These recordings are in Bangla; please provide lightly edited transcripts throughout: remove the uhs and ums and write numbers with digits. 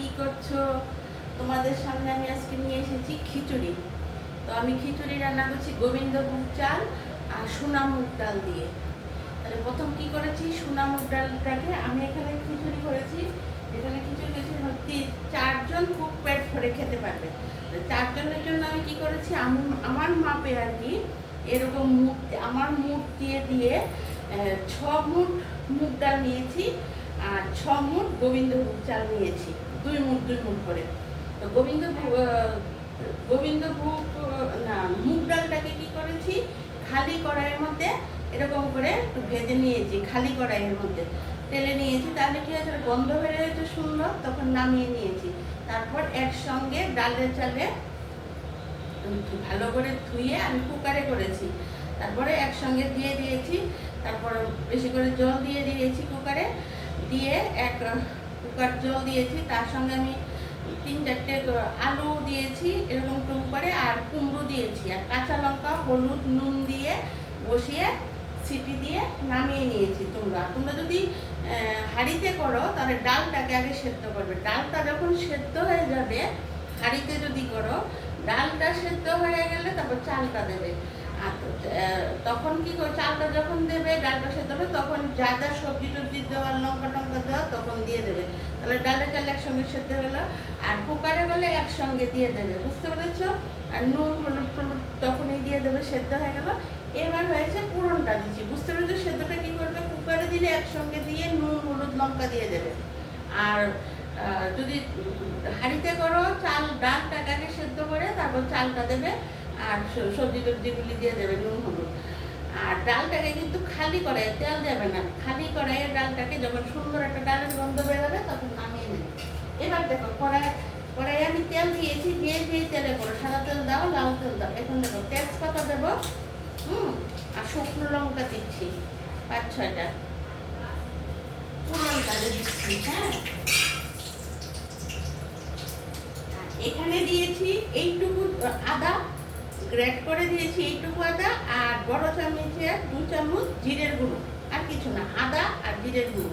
কি করছো? তোমাদের সামনে আমি আজকে নিয়ে এসেছি খিচুড়ি। তো আমি খিচুড়ি রান্না করছি গোবিন্দভোগ চাল আর সোনা মুগ ডাল দিয়ে। তাহলে প্রথম কি করেছি, সোনা মুগ ডালটাকে আমি এখানে খিচুড়ি করেছি। এখানে খিচুড়ি করেছি ভর্তি 4 জন খুব পেট ভরে খেতে পারবে। 4 জনের জন্য আমি কি করেছি, আমার মাপে আর কি, এরকম মুগ আমার মুগ দিয়ে দিয়ে 6 মুঠ মুগ ডাল নিয়েছি আর 6 মুঠ গোবিন্দভোগ চাল নিয়েছি, 2 মুঠ 2 মুঠ করে। তো গোবিন্দভোগ না, মুগ ডালটাকে কি করেছি, খালি কড়াইয়ের মধ্যে এরকম করে একটু ভেজে নিয়েছি, খালি কড়াইয়ের মধ্যে তেলে নিয়েছি। তাহলে কি হয়েছে, গন্ধ বেড়ে হয়েছে সুন্দর, তখন নামিয়ে নিয়েছি। তারপর একসঙ্গে ডালের চালে ভালো করে ধুয়ে আমি কুকারে করেছি, তারপরে একসঙ্গে দিয়ে দিয়েছি। তারপর বেশি করে জল দিয়ে দিয়েছি কুকারে, দিয়ে এক কুকার জল দিয়েছি। তার সঙ্গে আমি 3-4টে আলু দিয়েছি এরকম টুম করে, আর কুমড়ো দিয়েছি, আর কাঁচা লঙ্কা, হলুদ, নুন দিয়ে বসিয়ে সিটি দিয়ে নামিয়ে নিয়েছি। তোমরা যদি হাঁড়িতে করো তাহলে ডালটাকে আগে সেদ্ধ করবে। ডালটা যখন সেদ্ধ হয়ে যাবে, হাঁড়িতে যদি করো, ডালটা সেদ্ধ হয়ে গেলে তারপর চালটা দেবে। আর তখন কি করে, চালটা যখন দেবে, ডালটা সেদ্ধ হবে, তখন যা যা সবজি টবজি দেওয়ার, লঙ্কা টঙ্কা দেওয়া তখন দিয়ে দেবে। তাহলে ডালের চাল একসঙ্গে সেদ্ধ হলো। আর কুকারে বলে একসঙ্গে দিয়ে দেবে, বুঝতে পেরেছো? আর নুন হলুদ টলুদ তখনই দিয়ে দেবে, সেদ্ধ হয়ে গেল। এবার হয়েছে পুরনটা দিচ্ছি, বুঝতে পেরেছো? সেদ্ধটা কি করবে, কুকারে দিলে একসঙ্গে দিয়ে নুন হলুদ লঙ্কা দিয়ে দেবে। আর যদি হাঁড়িতে করো, ডালটাকে আগে সেদ্ধ করে তারপর চালটা দেবে, আর সবজি টবজিগুলি দিয়ে দেবে, নুন হলুদ। আর ডালটাকে কিন্তু খালি কড়াইয়ে, তেল দেবে না, খালি কড়াইয়ে ডালটাকে যখন সুন্দর একটা ডালের গন্ধ বেরোবে তখন নামিয়ে নেবে। এবার দেখো, কড়াইয়ে আমি তেল দিয়েছি, দিয়ে তেলে করো, সাদা তেল দাও, লাল তেল দাও। এখন দেখো, তেজপাতা দেবো, আর শুকনো লঙ্কা দিচ্ছি 5-6টা, পুরনটা দিচ্ছি। হ্যাঁ, এখানে দিয়েছি এইটুকু আদা, গ্রেট করে দিয়েছি এইটুকু আদা, আর বড় চামচে 2 চামচ জিরের গুঁড়ো, আর কিছু না, আদা আর জিরের গুঁড়ো।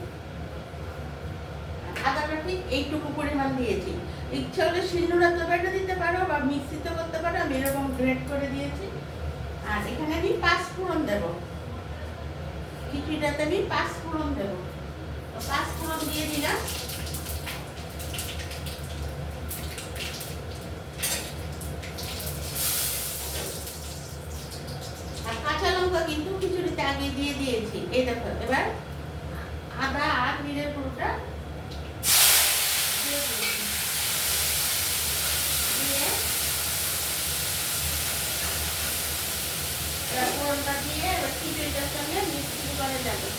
আদাটা ঠিক এইটুকু পরিমাণ দিয়েছি। ইচ্ছা হলে শিলনোড়াতে বেটে দিতে পারো বা মিক্সিতে করতে পারো, আমি এরকম গ্রেট করে দিয়েছি। আর এখানে আমি 5 ফোড়ন দেবো, খিচুড়িটাতে আমি 5 ফোড়ন দেবো। তো 5 ফোড়ন দিয়ে দিলাম। আর কাঁচা লঙ্কা কিন্তু খিচুড়িতে আগে দিয়ে দিয়েছি। এই দেখো, এবার আদা আর জিরের গুঁড়োটা দিয়ে দিয়েছি, দিয়ে ফোড়নটা দিয়ে এবার খিচুড়িটার সঙ্গে মিক্সিং করে যাবে।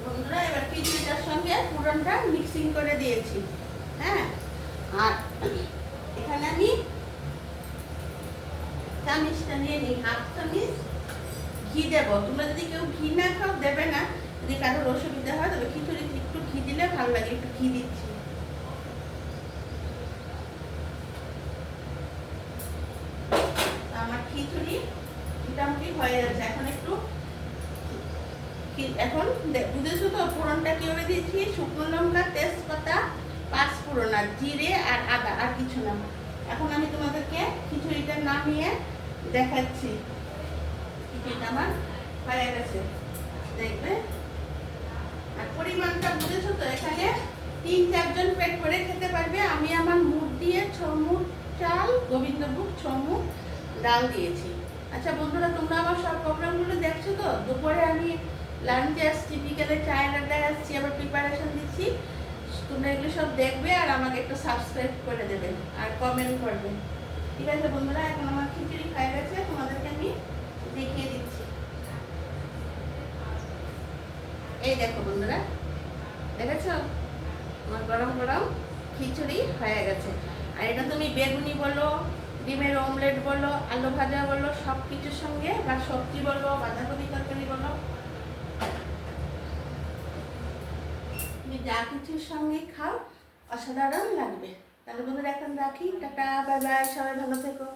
বন্ধুরা, এবার খিচুড়িটার সঙ্গে পুরনটা মিক্সিং করে দিয়েছি। হ্যাঁ, আর এখানে আমি চামচটা নিয়ে নিই, 1/2 চামচ ঘি দেবো। তোমরা যদি কেউ ঘি না খাও দেবে না, যদি কারোর অসুবিধা হয় তবে খিচুড়িতে একটু ঘি দিলে ভালো লাগে, একটু ঘি দিচ্ছি। আমার খিচুড়ি মোটামুটি হয়ে যাচ্ছে। এখন বুঝেছো তো ফোড়নটা কিভাবে দিয়েছি, শুকনো লঙ্কা, তেজপাতা, 5 ফোড়ন, আর জিরে আর আদা, আর কিছু না। এখন আমি তোমাদেরকে খিচুড়িটা নামিয়ে দেখাচ্ছি। খিচুড়িটা আমার হয়ে গেছে, দেখবে। আর পরিমাণটা বুঝেছো তো, এখানে 3-4 জন পেট করে খেতে পারবে। আমি আমার মুঠ দিয়ে 6 মুঠ চাল, গোবিন্দভোগ 6 মুঠ ডাল দিয়েছি। আচ্ছা বন্ধুরা, তোমরা আমার সব প্রোগ্রামগুলো দেখছো তো? দুপুরে আমি লাঞ্চে আসছি, বিকেলে চায়ের আড্ডায় আসছি, আবার প্রিপারেশন দিচ্ছি। তোমরা এগুলো সব দেখবে আর আমাকে একটু সাবস্ক্রাইব করে দেবে আর কমেন্ট করবে, ঠিক আছে বন্ধুরা? এখন আমার খিচুড়ি হয়ে গেছে, তোমাদেরকে আমি দেখিয়ে দিচ্ছি। এই দেখো বন্ধুরা, দেখেছো আমার গরম গরম খিচুড়ি হয়ে গেছে। আর এটা তুমি বেগুনি বলো, ডিমের অমলেট বলো, আলু ভাজা বলো, সব কিছুর সঙ্গে বা সবজি বলো, বাঁধাকপি তরকারি বলো, তুমি যা কিছুর সঙ্গে খাও অসাধারণ লাগবে। তাহলে বন্ধুরা এখন রাখি, টাটা, বাই বাই, সবাই ভালো থেকো।